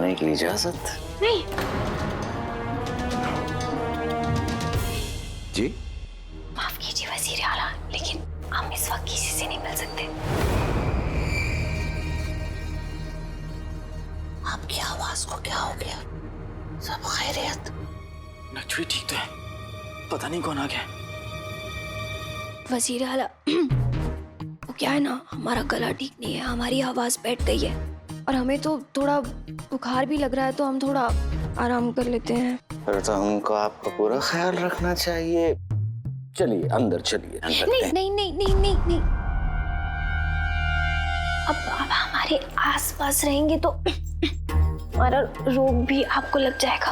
जाने की इजाजत? नहीं। जी? माफ कीजिए वजीर आला, लेकिन हम इस वक्त किसी से नहीं मिल सकते। आपकी आवाज को क्या हो गया? सब खैरियत? नक्शड़ी ठीक तो है, पता नहीं कौन आ गया। वजीर आला, वो क्या है ना, हमारा गला ठीक नहीं है, हमारी आवाज बैठ गई है और हमें तो थोड़ा बुखार भी लग रहा है, तो हम थोड़ा आराम कर लेते हैं। फिर तो हमको आपका पूरा ख्याल रखना चाहिए। चलिए अंदर, चलिए अंदर। नहीं नहीं नहीं नहीं नहीं नहीं, अब हमारे आसपास रहेंगे तो हमारा रोग भी आपको लग जाएगा।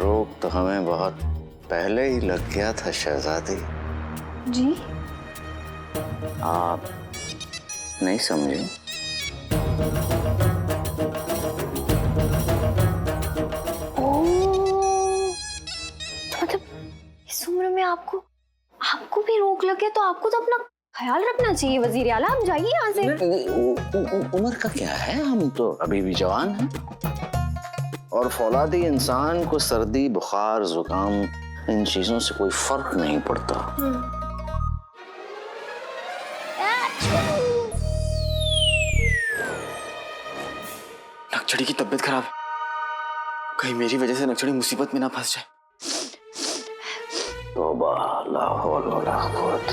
रोग तो हमें बहुत पहले ही लग गया था शहजादी। जी? आप नहीं समझे? मतलब इस उम्र में आपको भी रोग लगे तो आपको तो अपना ख्याल रखना चाहिए वजीर आला। आप जाइए यहाँ से। उम्र का क्या है, हम तो अभी भी जवान हैं। और फौलादी इंसान को सर्दी, बुखार, जुकाम, इन चीजों से कोई फर्क नहीं पड़ता। नक्शड़ी की तबीयत खराब, कहीं मेरी वजह से नक्शड़ी मुसीबत में ना फंस जाए। तौबा, ला हौल वला कुव्वत।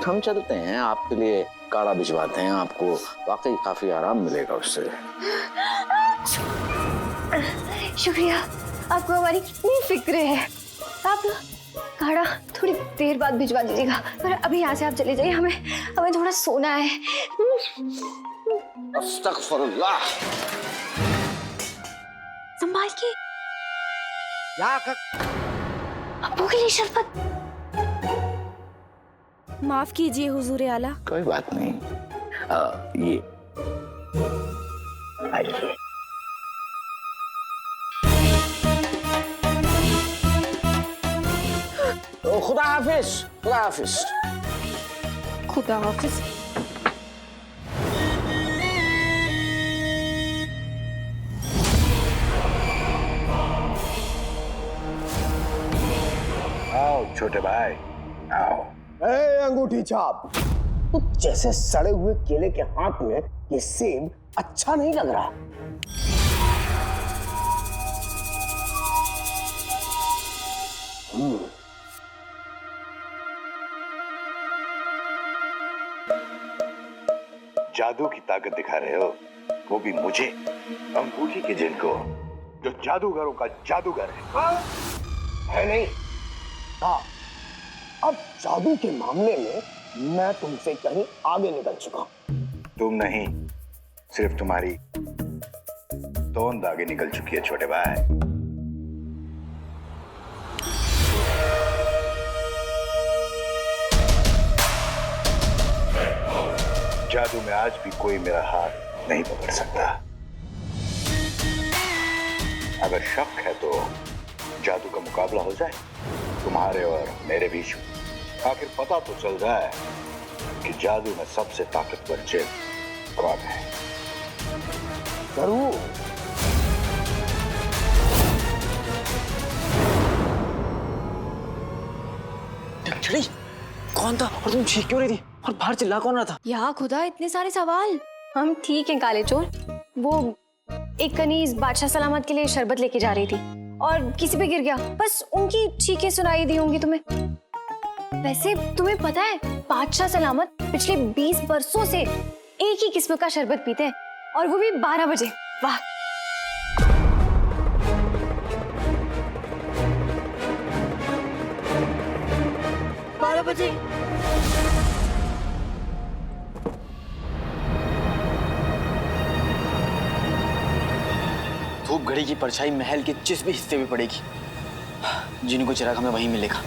हम चलते हैं, आपके लिए काढ़ा भिजवाते हैं, आपको वाकई काफी आराम मिलेगा उससे। शुक्रिया, आपको हमारी कितनी फिक्र है। आप काढ़ा थोड़ी देर बाद भिजवा दीजिएगा, पर अभी यहाँ से आप चले जाइए, हमें थोड़ा सोना है। अस्तगफिरुल्लाह। संभाल के। अब्बू के लिए शरबत। माफ कीजिए हुजूर आला। कोई बात नहीं। ये आइए। खुदा हाफिज, खुदा हाफिज। खुदा हाफिज। आओ छोटे भाई, आओ। अंगूठी छाप, जैसे सड़े हुए केले के हाथ में ये सेब अच्छा नहीं लग रहा। जादू की ताकत दिखा रहे हो, वो भी मुझे, अंगूठी के जिनको, जो जादूगरों का जादूगर है नहीं? हाँ, अब जादू के मामले में मैं तुमसे कहीं आगे निकल चुका। तुम नहीं, सिर्फ तुम्हारी तोंद आगे निकल चुकी है छोटे भाई। जादू में आज भी कोई मेरा हाथ नहीं पकड़ सकता। अगर शक है तो जादू का मुकाबला हो जाए तुम्हारे और मेरे बीच में। आखिर पता तो चल जाए कि जादू में सबसे ताकतवर जिन कौन है। जरूर। नक्शड़ी कौन था और तुम चीख क्यों रही थी और बाहर चिल्ला कौन रहा था? या खुदा, इतने सारे सवाल। हम ठीक हैं काले चोर। वो एक कनीज बादशाह सलामत के लिए शरबत लेके जा रही थी और किसी पे गिर गया, बस उनकी चीखें सुनाई दी होंगी तुम्हें। वैसे तुम्हें पता है, बादशाह सलामत पिछले 20 बरसों से एक ही किस्म का शरबत पीते हैं, और वो भी 12 बजे। वाह। धूप घड़ी की परछाई महल के जिस भी हिस्से में पड़ेगी, जिनको चिराग हमें वहीं मिलेगा।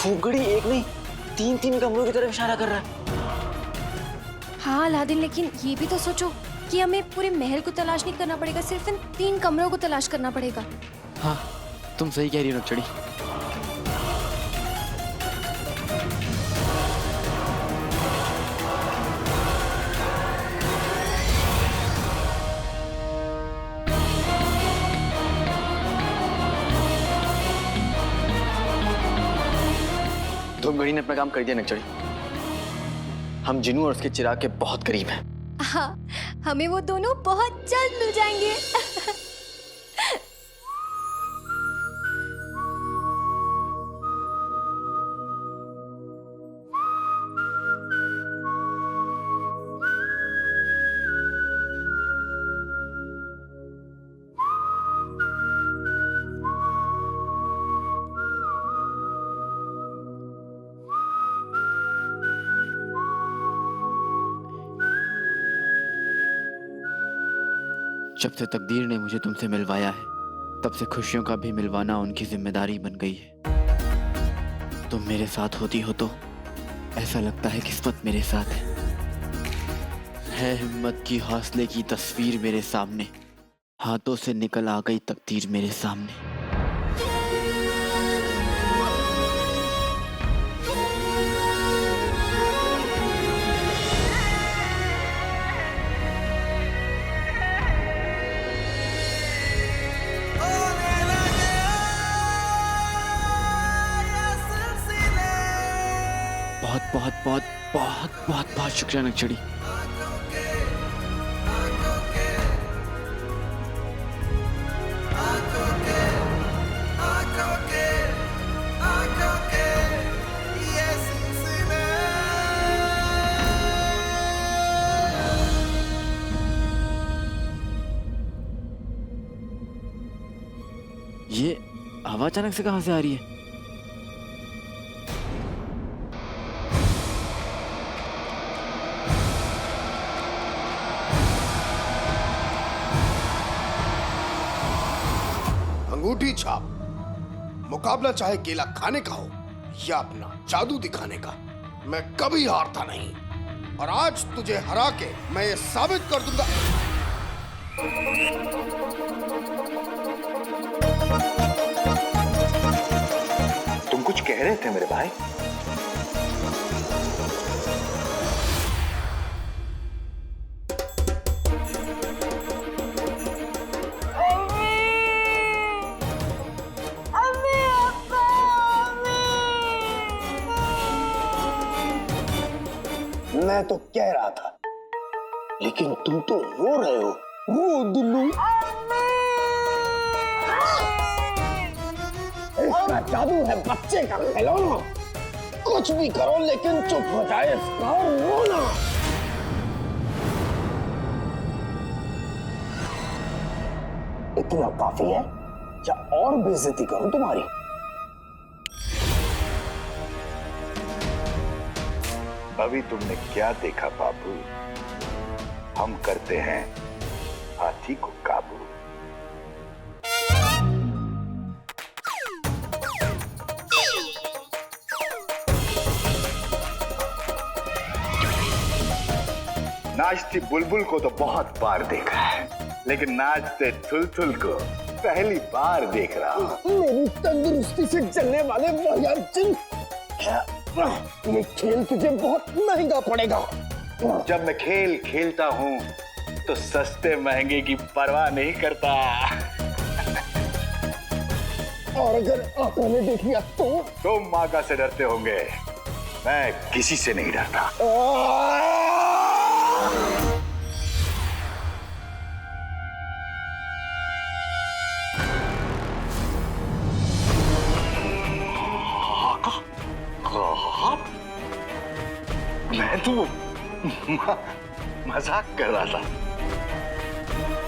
धूपगढ़ी एक नहीं 3-3 कमरों की तरफ इशारा कर रहा है। हाँ अलादीन, लेकिन ये भी तो सोचो कि हमें पूरे महल को तलाश नहीं करना पड़ेगा, सिर्फ इन 3 कमरों को तलाश करना पड़ेगा। हाँ तुम सही कह रही हो नक्चड़ी। धूपगढ़ी ने अपना काम कर दिया नक्चड़ी। हम जिनू और उसके चिराग के बहुत करीब हैं। हाँ, हमें वो दोनों बहुत जल्द मिल जाएंगे। जब से तकदीर ने मुझे तुमसे मिलवाया है, तब से खुशियों का भी मिलवाना उनकी जिम्मेदारी बन गई है। तुम मेरे साथ होती हो तो ऐसा लगता है किस्मत मेरे साथ है हिम्मत की हौसले की तस्वीर मेरे सामने, हाथों से निकल आ गई तकदीर मेरे सामने। बहुत बहुत बहुत बहुत बहुत बहुत शुक्रिया नक्चड़ी। ये हवा अचानक से कहां से आ रही है? अंगूठी छाप। मुकाबला चाहे केला खाने का हो या अपना जादू दिखाने का, मैं कभी हारता नहीं। और आज तुझे हरा के मैं ये साबित कर दूंगा। तुम कुछ कह रहे थे मेरे भाई? मैं तो कह रहा था, लेकिन तुम तो रो रहे हो। रो दुल्लू। इसका जादू है बच्चे का खिलौना। कुछ भी करो लेकिन चुप हो जाए इसका रोना। इतना काफी है या और बेइज्जती करूं तुम्हारी? अभी तुमने क्या देखा बाबू? हम करते हैं हाथी को काबू। नाचती बुलबुल को तो बहुत बार देखा है, लेकिन नाचते थुलथुल को पहली बार देख रहा हूं। मेरी तंदुरुस्ती से चलने वाले जिन, ये खेल तुझे बहुत महंगा पड़ेगा। जब मैं खेल खेलता हूं तो सस्ते महंगे की परवाह नहीं करता। और अगर आका ने देख लिया तो? तुम माका से डरते होंगे, मैं किसी से नहीं डरता। मैं तो मजाक कर रहा था।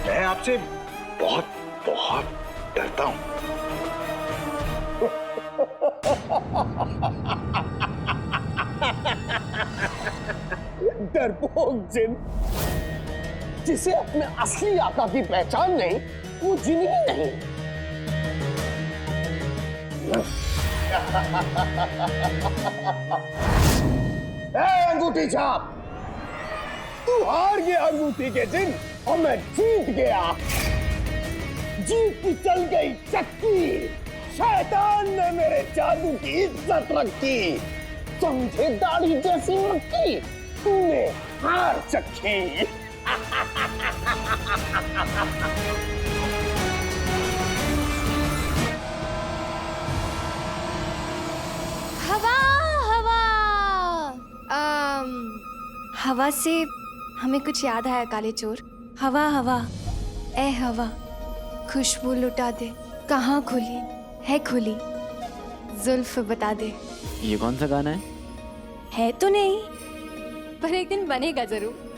मैं आपसे बहुत बहुत डरता हूं। डरपोक जिन, जिसे अपने असली आका की पहचान नहीं, वो जिन ही नहीं। अंगूठी छाप, तू हार गया अंगूठी के दिन और मैं जीत गया। जीत की चल गई चक्की, शैतान ने मेरे जादू की इज्जत रखी। समझे दाढ़ी जैसी मक्खी, तूने हार चखी। हवा हवा हवा से हमें कुछ याद आया काले चोर। हवा हवा ए हवा, खुशबू लुटा दे, कहाँ खुली है खुली, जुल्फ बता दे। ये कौन सा गाना है तो नहीं, पर एक दिन बनेगा जरूर।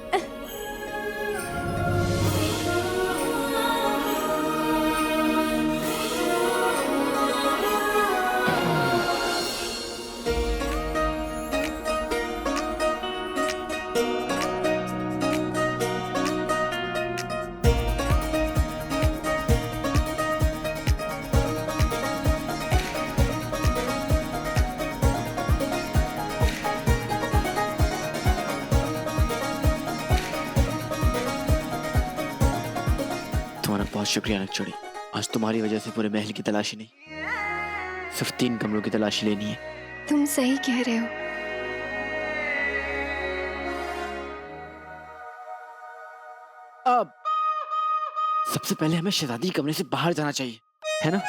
तुम्हारा बहुत शुक्रिया नकचोड़ी। आज तुम्हारी वजह से पूरे महल की तलाशी नहीं, सिर्फ 3 कमरों की तलाशी लेनी है। तुम सही कह रहे हो। अब सबसे पहले हमें शहजादी के कमरे से बाहर जाना चाहिए, है ना?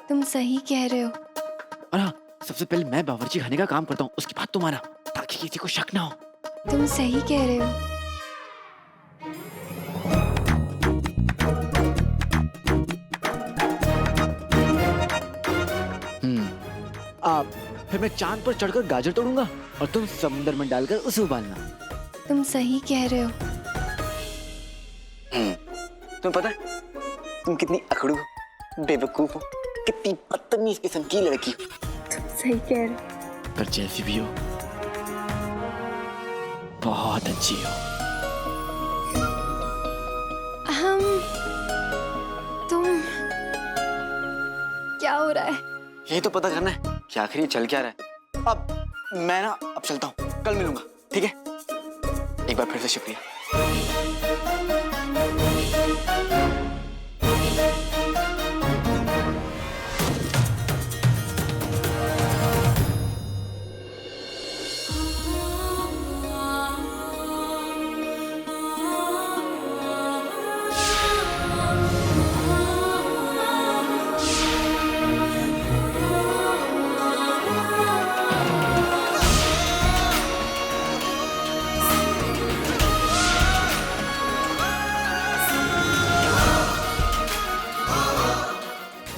तुम सही कह रहे हो। और हाँ, सबसे पहले मैं बावर्ची खाने का काम करता हूँ, उसके बाद तुम्हारा, ताकि किसी को शक ना हो। तुम सही कह रहे हो। आप फिर मैं चांद पर चढ़कर गाजर तोड़ूंगा और तुम समुद्र में डालकर उसे उबालना। तुम सही कह रहे हो। तुम्हें पता है तुम कितनी अकड़ू हो, बेवकूफ हो, कितनी बदतमीज किस्म की लड़की हो। तुम सही कह रहे हो। पर जैसी भी हो, बहुत अच्छी हो। तुम क्या हो रहा है? यही तो पता करना है कि आखिर ये चल क्या रहा है। अब मैं ना अब चलता हूँ, कल मिलूंगा, ठीक है? एक बार फिर से शुक्रिया।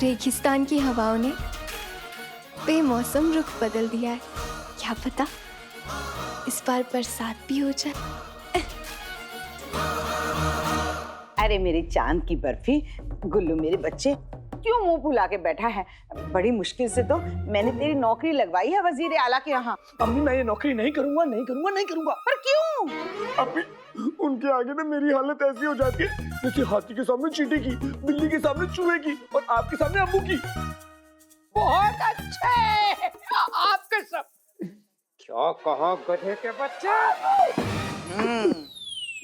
रेगिस्तान की हवाओं ने बेमौसम रुख बदल दिया है। क्या पता इस बार बरसात भी हो जाए। अरे मेरी चांद की बर्फी, गुल्लू मेरे बच्चे क्यों मुंह फुला के बैठा है? बड़ी मुश्किल से तो मैंने तेरी नौकरी लगवाई है वजीर आला के यहाँ। अम्मी मैं ये नौकरी नहीं करूंगा, नहीं करूंगा, नहीं करूंगा। पर क्यों? अभी उनके आगे ना मेरी हालत ऐसी हो जाती है जैसे हाथी के सामने चींटी की, बिल्ली के सामने चूहे की और आपके सामने अब्बू की। बहुत अच्छे आपके सब। क्या कहा गधे के बच्चे?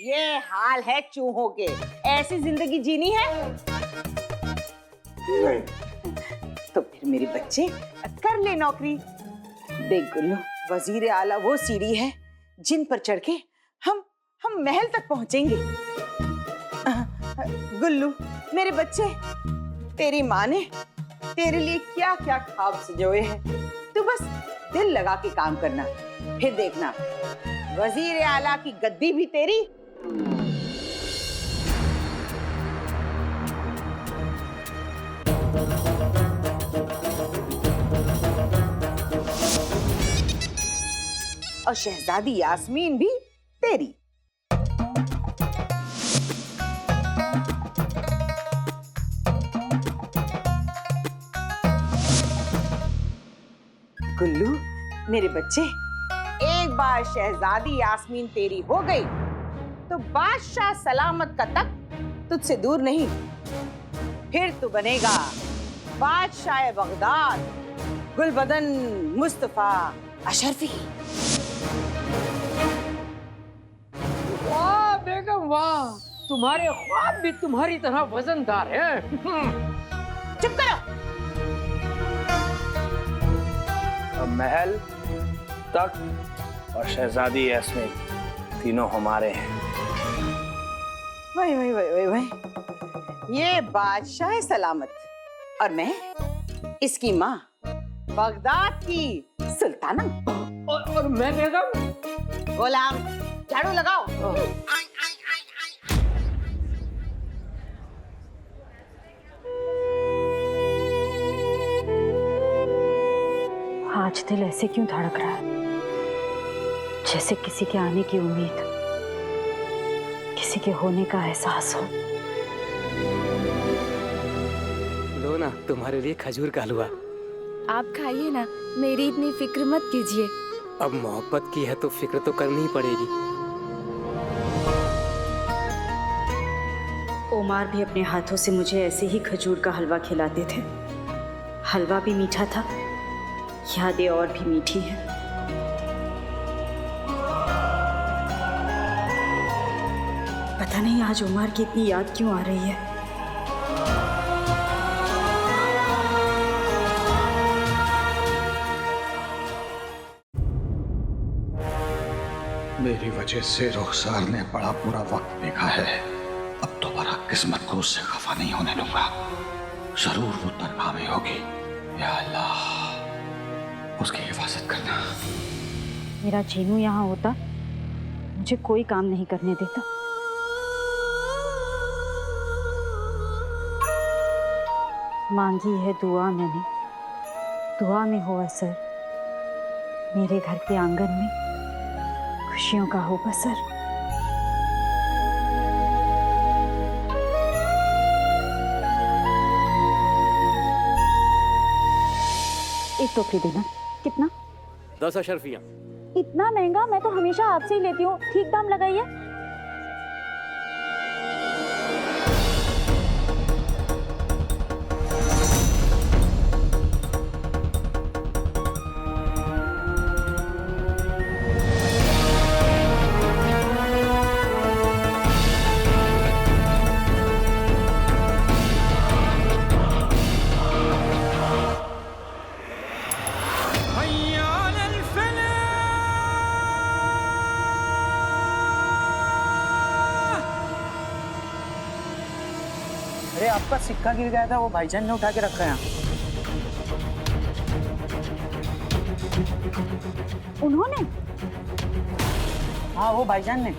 ये हाल है चूहों के। ऐसी जिंदगी जीनी है? नहीं। तो फिर मेरे बच्चे कर ले नौकरी। देख गुल्लू, वजीर आला वो सीढ़ी है जिन पर चढ़ के हम महल तक पहुंचेंगे। गुल्लू मेरे बच्चे, तेरी माँ ने तेरे लिए क्या क्या ख्वाब सजोए हैं। तू बस दिल लगा के काम करना, फिर देखना वजीर आला की गद्दी भी तेरी। और शहजादी यास्मीन भी तेरी। गुल्लू मेरे बच्चे, एक बार शहजादी यास्मीन तेरी हो गई तो बादशाह सलामत का तख्त तुझसे दूर नहीं। फिर तू बनेगा बादशाह बगदाद। गुलबदन मुस्तफा अशरफी। वाह बेगम वाह, तुम्हारे ख्वाब भी तुम्हारी तरह वजनदार हैं। चुप करो। अब महल, तख्त और शहजादी यास्मीन तीनों हमारे हैं। वही वही वही वही वही, ये बादशाह सलामत और मैं इसकी माँ, बगदाद की सुल्ताना। और मैं बेगम? गुलाम, झाड़ू लगाओ। आज दिल ऐसे क्यों धड़क रहा है, जैसे किसी के आने की उम्मीद, किसी के होने का एहसास हो। लो ना, तुम्हारे लिए खजूर का हलवा। आप खाइए ना, मेरी इतनी फिक्र मत कीजिए। अब मोहब्बत की है तो फिक्र तो करनी ही पड़ेगी। ओमार भी अपने हाथों से मुझे ऐसे ही खजूर का हलवा खिलाते थे। हलवा भी मीठा था, यादें और भी मीठी हैं। पता नहीं आज ओमार की इतनी याद क्यों आ रही है। मेरी वजह से रुखसार ने बड़ा बुरा वक्त देखा है। अब दोबारा किस्मत को उससे खफा नहीं होने दूंगा। जरूर वो तनख्वाह में होगी। या अल्लाह, उसकी हिफाजत करना। मेरा जीनू यहाँ होता, मुझे कोई काम नहीं करने देता। मांगी है दुआ मैंने, दुआ में हो असर। मेरे घर के आंगन में खुशियों का हो बसर। एक टोकरी देना। कितना? 10 अशरफियाँ। इतना महंगा? मैं तो हमेशा आपसे ही लेती हूँ, ठीक दाम लगाइए। अरे आपका सिक्का गिर गया था, वो भाईजान ने उठा के रखा है। उन्होंने? हाँ, वो भाईजान ने।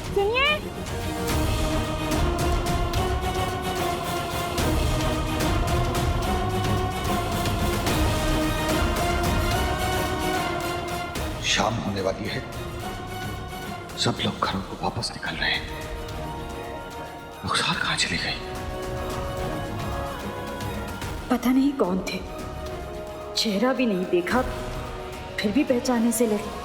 सुनिए, शाम होने वाली है। सब लोग घरों को वापस निकल रहे हैं। रुखसार कहाँ चली गई? पता नहीं कौन थे, चेहरा भी नहीं देखा, फिर भी पहचाने से लगी।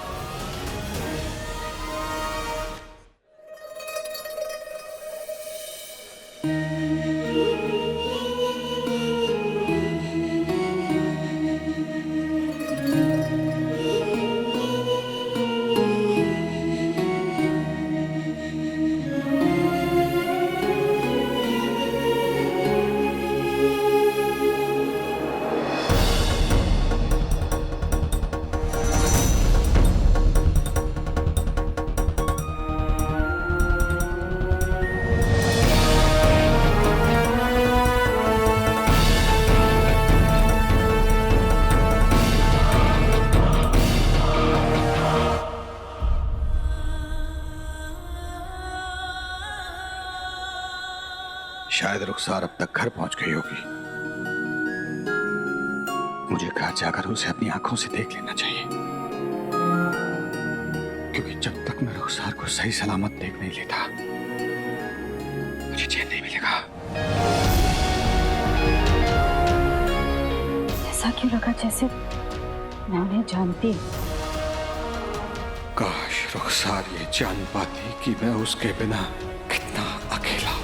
शायद रुखसार अब तक घर पहुंच गई होगी। मुझे घर जाकर उसे अपनी आंखों से देख लेना चाहिए, क्योंकि जब तक मैं रुखसार को सही सलामत देख नहीं लेता मुझे चैन नहीं मिलेगा। ऐसा क्यों लगा जैसे मैं उन्हें जानती हूँ। काश रुखसार ये जान पाती कि मैं उसके बिना कितना अकेला हूं।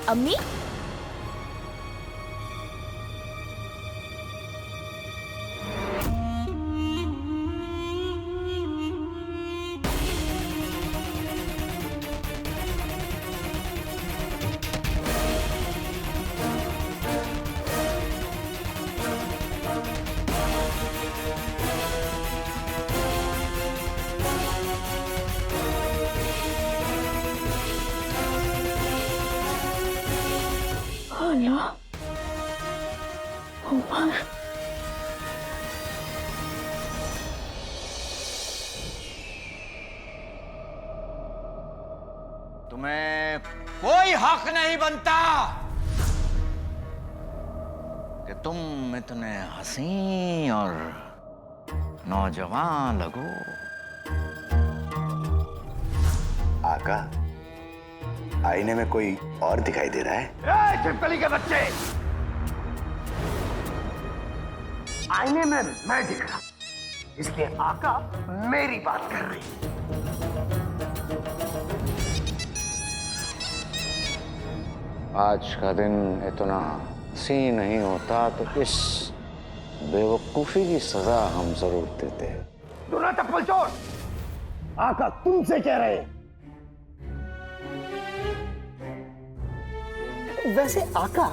अम्मी तुम्हें कोई हक नहीं बनता कि तुम इतने हसीन और नौजवान लगो। आका, आईने में कोई और दिखाई दे रहा है? छिपकली के बच्चे, आईने में मैं दिख रहा, इसलिए आका मेरी बात कर रही है। आज का दिन इतना हसीन नहीं होता तो इस बेवकूफी की सजा हम जरूर देते। दूना चप्पल चोर, आका तुमसे कह रहे हैं। वैसे आका,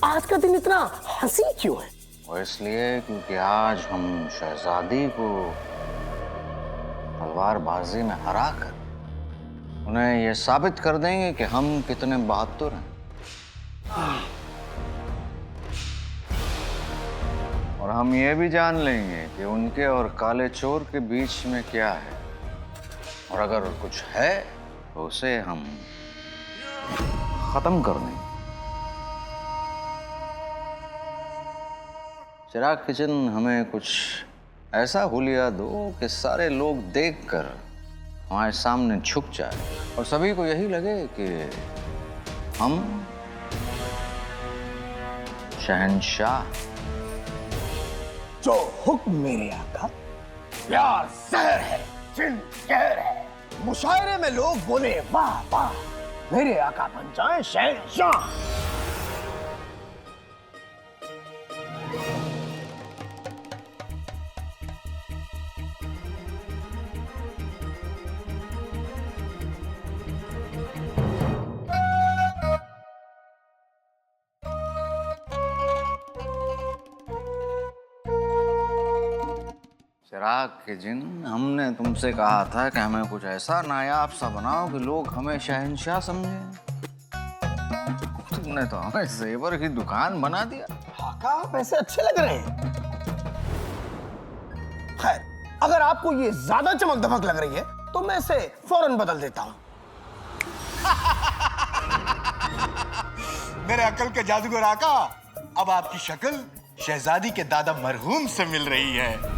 आज का दिन इतना हंसी क्यों है? और इसलिए क्योंकि आज हम शहजादी को तलवारबाजी में हराकर उन्हें यह साबित कर देंगे कि हम कितने बहादुर हैं। और हम ये भी जान लेंगे कि उनके और काले चोर के बीच में क्या है, और अगर कुछ है तो उसे हम खत्म कर देंगे। चिराग किचन, हमें कुछ ऐसा हुलिया दो कि सारे लोग देखकर हमारे सामने झुक जाए और सभी को यही लगे कि हम शहंशाह। जो हुक्म मेरे आका, प्यार जहर है, जिन कहर है। मुशायरे में लोग बोले वाह वाह, मेरे आका बन जाए शहंशाह। चिराग के जिन, हमने तुमसे कहा था कि हमें कुछ ऐसा नायाब सा बनाओ कि लोग हमें शहंशाह समझें। तुमने तो हमें जेवर की दुकान बना दिया। आका, आप ऐसे अच्छे लग रहे हैं। खैर, अगर आपको ये ज्यादा चमक दमक लग रही है तो मैं इसे फौरन बदल देता हूं। मेरे अकल के जादूगर आका, अब आपकी शक्ल शहजादी के दादा मरहूम से मिल रही है।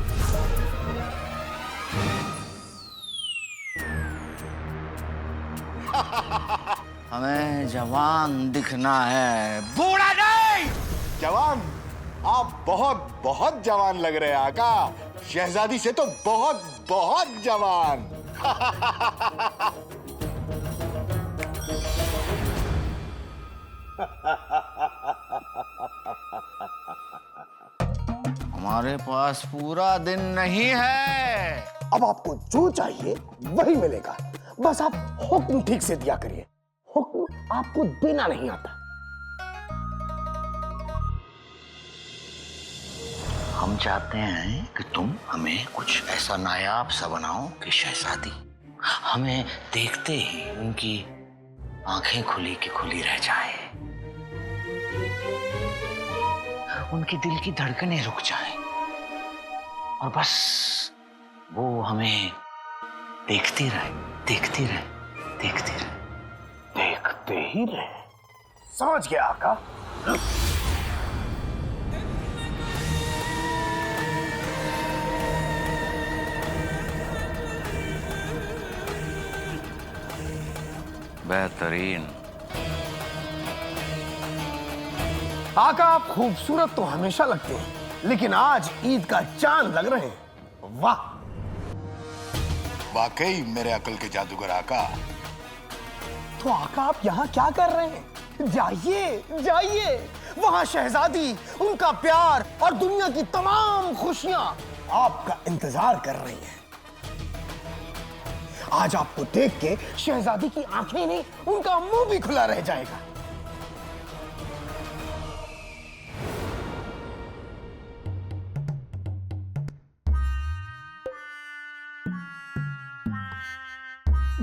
हमें जवान दिखना है, बूढ़ा नहीं। जवान? आप बहुत बहुत जवान लग रहे हैं आका। शहजादी से तो बहुत बहुत जवान। हमारे पास पूरा दिन नहीं है। अब आपको जो चाहिए वही मिलेगा, बस आप हुक्म ठीक से दिया करिए। हुक्म आपको देना नहीं आता। हम चाहते हैं कि तुम हमें कुछ ऐसा नायाब सा बनाओ कि शहजादी हमें देखते ही उनकी आंखें खुली की खुली रह जाए, उनके दिल की धड़कनें रुक जाएं और बस वो हमें देखती रहे, देखती रहे, देखती रहे, देखते ही रहे। समझ गया आका। बेहतरीन। आका, आप खूबसूरत तो हमेशा लगते हैं, लेकिन आज ईद का चांद लग रहे हैं। वाह! वाकई मेरे अकल के जादूगर आका। तो आका, आप यहाँ क्या कर रहे हैं? जाइए जाइए, वहां शहजादी, उनका प्यार और दुनिया की तमाम खुशियां आपका इंतजार कर रही हैं। आज आपको देख के शहजादी की आंखें नहीं, उनका मुंह भी खुला रह जाएगा।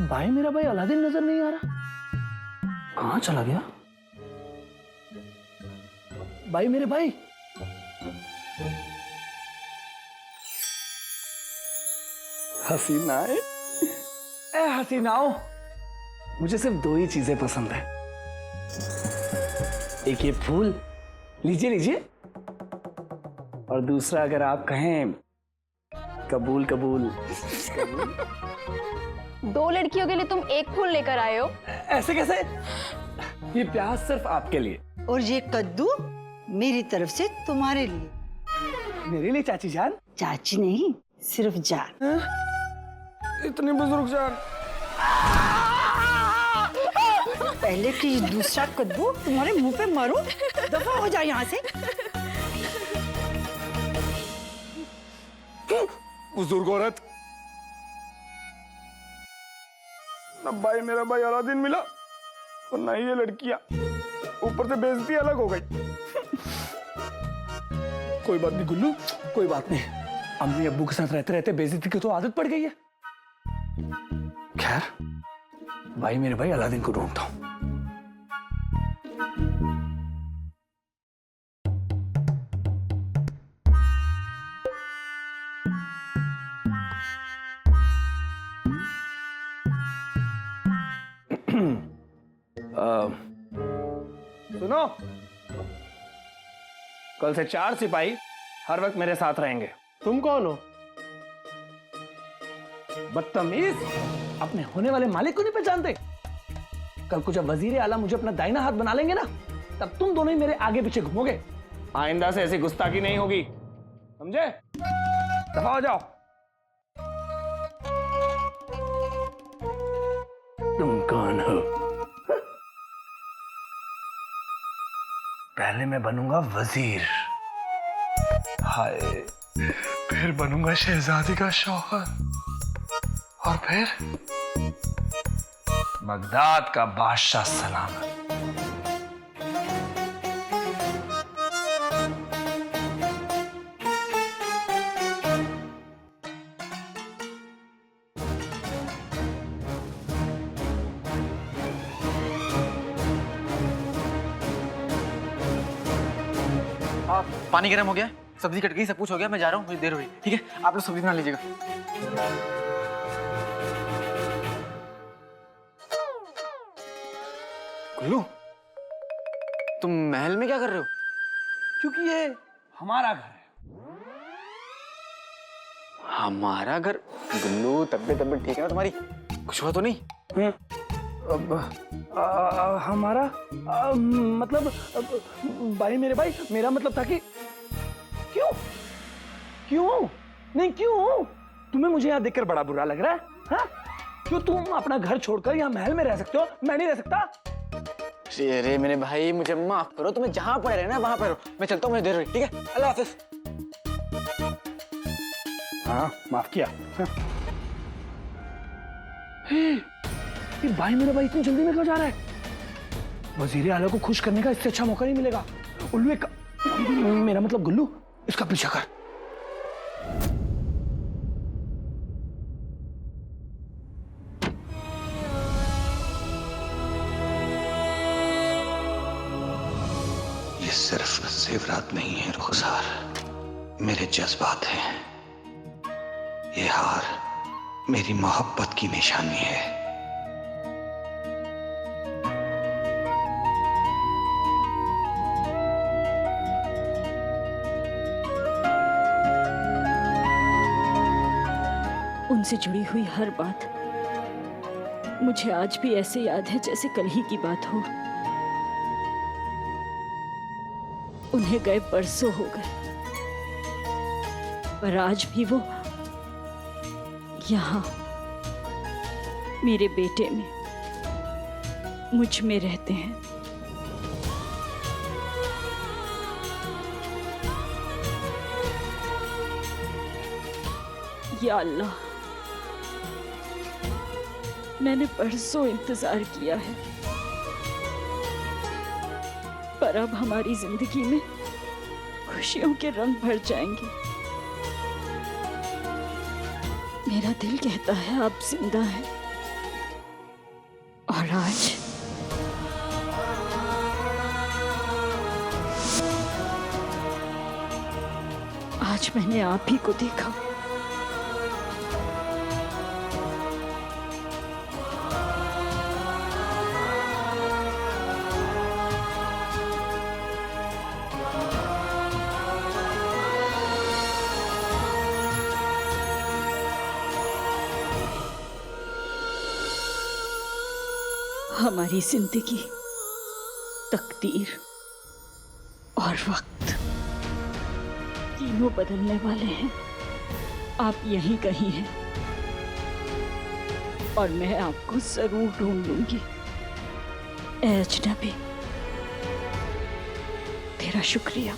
भाई मेरा भाई अलादीन नजर नहीं आ रहा, कहां चला गया? भाई मेरे भाई, हसीनाए, ए हसीनाओ, मुझे सिर्फ दो ही चीजें पसंद है। एक ये फूल, लीजिए लीजिए, और दूसरा अगर आप कहें कबूल कबूल। दो लड़कियों के लिए तुम एक फूल लेकर आए हो? ऐसे कैसे? ये प्याज सिर्फ आपके लिए। और ये कद्दू मेरी तरफ से तुम्हारे लिए। मेरे लिए चाची जान? चाची नहीं, सिर्फ जान। इतनी बुजुर्ग जान। पहले कि दूसरा कद्दू तुम्हारे मुंह पे मारूं, दफा हो जाए यहाँ से। बुजुर्ग औरत, ना भाई मेरा भाई अलादीन मिला और ना ये लड़कियां, ऊपर से बेइज्जती अलग हो गई। कोई बात नहीं गुल्लू, कोई बात नहीं, अम्मी अब्बू के साथ रहते रहते बेइज्जती की तो आदत पड़ गई है। खैर, भाई मेरे भाई अलादीन को ढूंढता हूं। सुनो, कल से 4 सिपाही हर वक्त मेरे साथ रहेंगे। तुम कौन हो? बदतमीज, अपने होने वाले मालिक को नहीं पहचानते? कल को जब वजीर आला मुझे अपना दाहिना हाथ बना लेंगे ना, तब तुम दोनों ही मेरे आगे पीछे घूमोगे। आइंदा से ऐसी गुस्ताखी नहीं होगी, समझे? दफा हो जाओ। तुम कौन हो? पहले मैं बनूंगा वजीर, हाय, फिर बनूंगा शहजादी का शौहर, और फिर बगदाद का बादशाह सलामत। पानी गर्म हो गया, सब्जी कट गई, सब कुछ हो गया, मैं जा रहा हूँ, मुझे देर हो रही है। ठीक है, आप लोग सब्जी बना लीजिएगा। गुल्लू, तुम महल में क्या कर रहे हो? क्योंकि ये हमारा घर है। हमारा घर? गुल्लू, तबीयत ठीक है ना तुम्हारी? कुछ हुआ तो नहीं? हमारा मतलब भाई मेरे भाई, मेरा मतलब था कि क्यों क्यों नहीं, क्यों तुम्हें मुझे यहाँ देखकर बड़ा बुरा लग रहा है? हाँ? क्यों तुम अपना घर छोड़कर यहाँ महल में रह सकते हो, मैं नहीं रह सकता? अरे मेरे भाई, मुझे माफ करो, तुम्हें जहां पर रहना है वहां पर रहो, मैं चलता हूँ, मुझे देर हो रही। ठीक है, अल्लाह हाफिज। हाँ, माफ किया। हाँ। ये भाई मेरा भाई इतनी जल्दी में क्यों जा रहा है? वजीर आला को खुश करने का इससे अच्छा मौका नहीं मिलेगा। उल्लू, एक मेरा मतलब गुल्लू, इसका पीछा कर। ये सिर्फ जेवरात नहीं है रुखसार, मेरे जज्बात हैं। ये हार मेरी मोहब्बत की निशानी है। उनसे जुड़ी हुई हर बात मुझे आज भी ऐसे याद है जैसे कल ही की बात हो। उन्हें गए बरसों हो गए, पर आज भी वो यहाँ मेरे बेटे में, मुझ में रहते हैं। या अल्लाह, मैंने परसों इंतजार किया है, पर अब हमारी जिंदगी में खुशियों के रंग भर जाएंगे। मेरा दिल कहता है आप जिंदा हैं, और आज मैंने आप ही को देखा। हमारी जिंदगी, तकदीर और वक्त तीनों बदलने वाले हैं। आप यहीं कहीं हैं और मैं आपको जरूर ढूंढ लूंगी। ए अजनबी, तेरा शुक्रिया।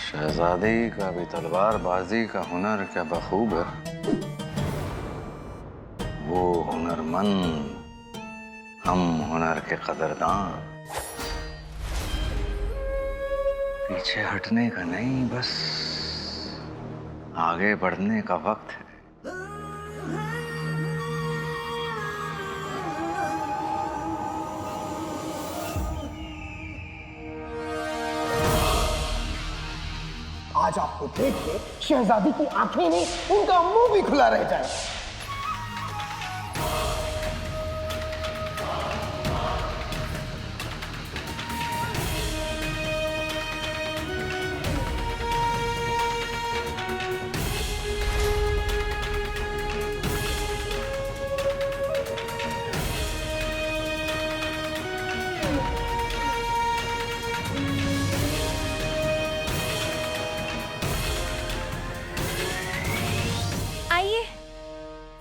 शहजादी का भी तलवारबाजी का हुनर क्या बखूब है। वो हुनरमंद, हम हुनर के कदरदान। पीछे हटने का नहीं, बस आगे बढ़ने का वक्त है। आज आपको देख के शहजादी की आंखें नहीं, उनका मुंह भी खुला रह जाए।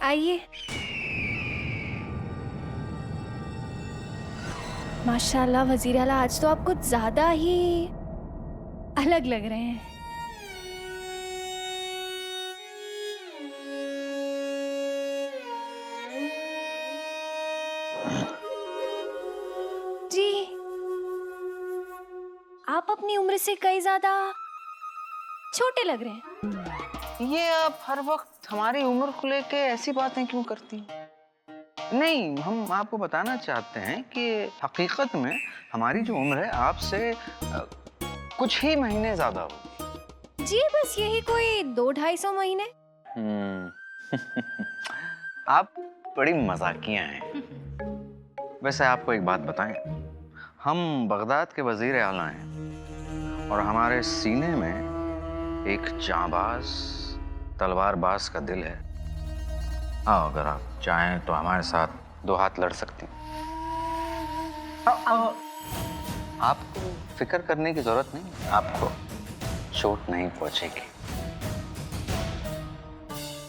आइए। माशाल्लाह वजीर आला, आज तो आप कुछ ज्यादा ही अलग लग रहे हैं। जी, आप अपनी उम्र से कई ज्यादा छोटे लग रहे हैं। ये आप हर वक्त हमारी उम्र को लेके ऐसी बातें क्यों करती हैं? नहीं, हम आपको बताना चाहते हैं कि हकीकत में हमारी जो उम्र है आपसे कुछ ही महीने ज्यादा होगी। जी, बस यही कोई 200-250 महीने। आप बड़ी मजाकिया हैं। वैसे आपको एक बात बताएं, हम बगदाद के वजीर आला हैं और हमारे सीने में एक जांबाज तलवारबाज का दिल है। हाँ, अगर आप चाहें तो हमारे साथ 2 हाथ लड़ सकती। आपको फिक्र करने की जरूरत नहीं, आपको चोट नहीं पहुंचेगी।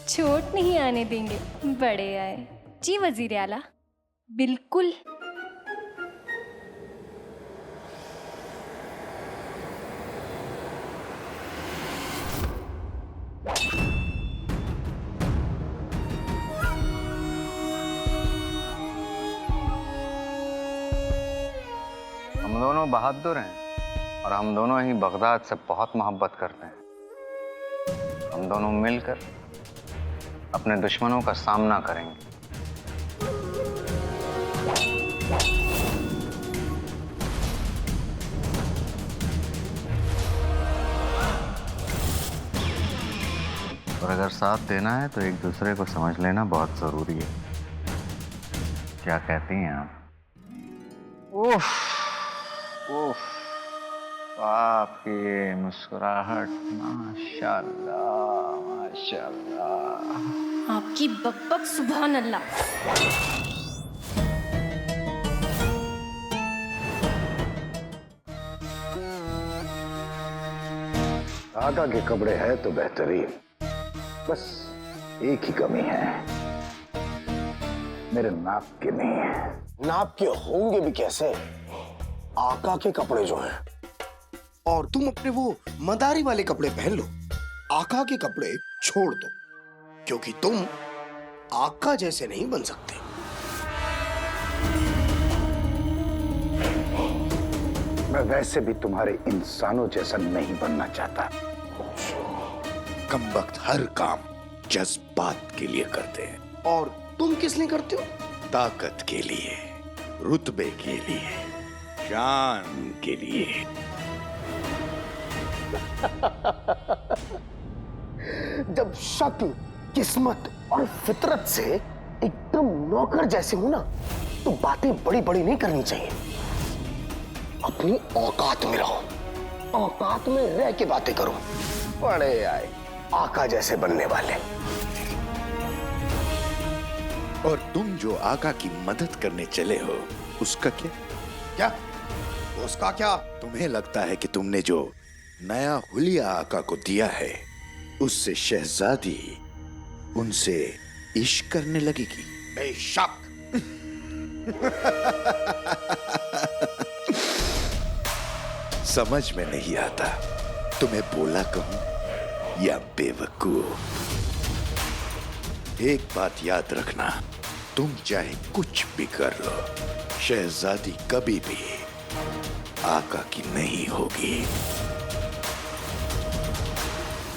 चोट नहीं आने देंगे, बड़े आए। जी वजीर आला, बिल्कुल। हम दोनों बहादुर हैं और हम दोनों ही बगदाद से बहुत मोहब्बत करते हैं। हम दोनों मिलकर अपने दुश्मनों का सामना करेंगे। और अगर साथ देना है तो एक दूसरे को समझ लेना बहुत जरूरी है। क्या कहती हैं आप? उफ, उफ, आपकी ये मुस्कुराहट, माशाल्लाह माशाल्लाह। आपकी बकबक सुभान अल्लाह। आका के कपड़े हैं तो बेहतरीन, बस एक ही कमी है, मेरे नाप के नहीं है। नाप के होंगे भी कैसे? आका के कपड़े जो हैं, और तुम अपने वो मदारी वाले कपड़े पहन लो। आका के कपड़े छोड़ दो, क्योंकि तुम आका जैसे नहीं बन सकते। मैं वैसे भी तुम्हारे इंसानों जैसा नहीं बनना चाहता। कम वक्त हर काम जज्बात के लिए करते हैं, और तुम किस लिए करते हो? ताकत के लिए, रुतबे के लिए, शान के लिए। जब शक्ल, किस्मत और फितरत से एकदम नौकर जैसे हो ना, तो बातें बड़ी बड़ी नहीं करनी चाहिए। अपनी औकात में रहो, औकात में रह के बातें करो। बड़े आए आका जैसे बनने वाले। और तुम जो आका की मदद करने चले हो, उसका क्या? क्या? उसका क्या? तुम्हें लगता है कि तुमने जो नया हुलिया आका को दिया है, उससे शहजादी उनसे इश्क करने लगेगी? बेशक। समझ में नहीं आता, तुम्हें बोला कहूं या बेवकूफ। एक बात याद रखना, तुम चाहे कुछ भी कर लो, शहजादी कभी भी आका की नहीं होगी।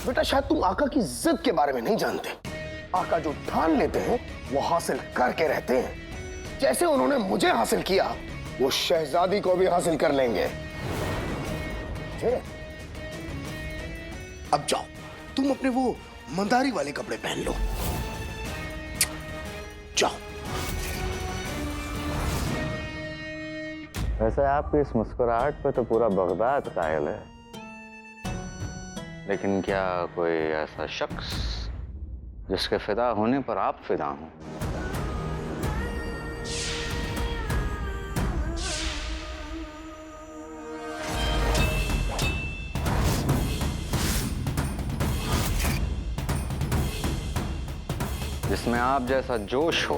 बेटा, शायद तुम आका की जिद के बारे में नहीं जानते। आका जो ठान लेते हैं वो हासिल करके रहते हैं। जैसे उन्होंने मुझे हासिल किया, वो शहजादी को भी हासिल कर लेंगे। अब जाओ, तुम अपने वो मंदारी वाले कपड़े पहन लो। जाओ। वैसे आपकी इस मुस्कुराहट पे तो पूरा बगदाद कायल है, लेकिन क्या कोई ऐसा शख्स जिसके फिदा होने पर आप फिदा हों? जिसमें आप जैसा जोश हो,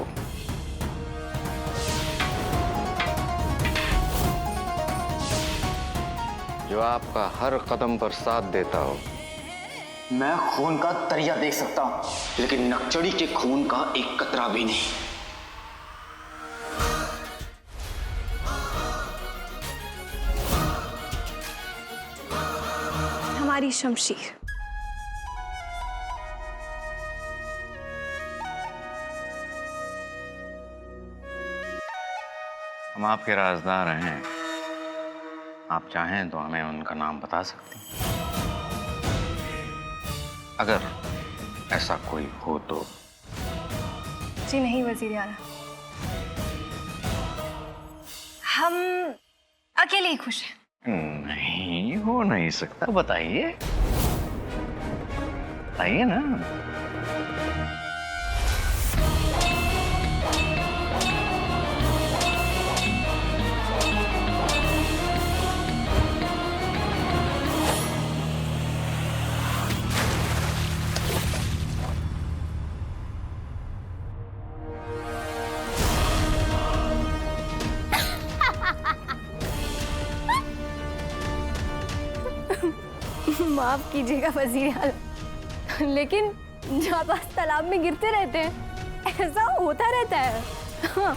जो आपका हर कदम पर साथ देता हो। मैं खून का दरिया देख सकता हूं, लेकिन नक्चड़ी के खून का एक कतरा भी नहीं। हमारी शमशीर। हम आपके राजदार हैं। आप चाहें तो हमें उनका नाम बता सकती हैं, अगर ऐसा कोई हो तो। जी नहीं वजीर आला, हम अकेले ही खुश हैं। नहीं, हो नहीं सकता। बताइए, बताइए ना। माफ कीजिएगा वजीर आला, लेकिन जाबाज तालाब में गिरते रहते हैं, ऐसा होता रहता है। हाँ।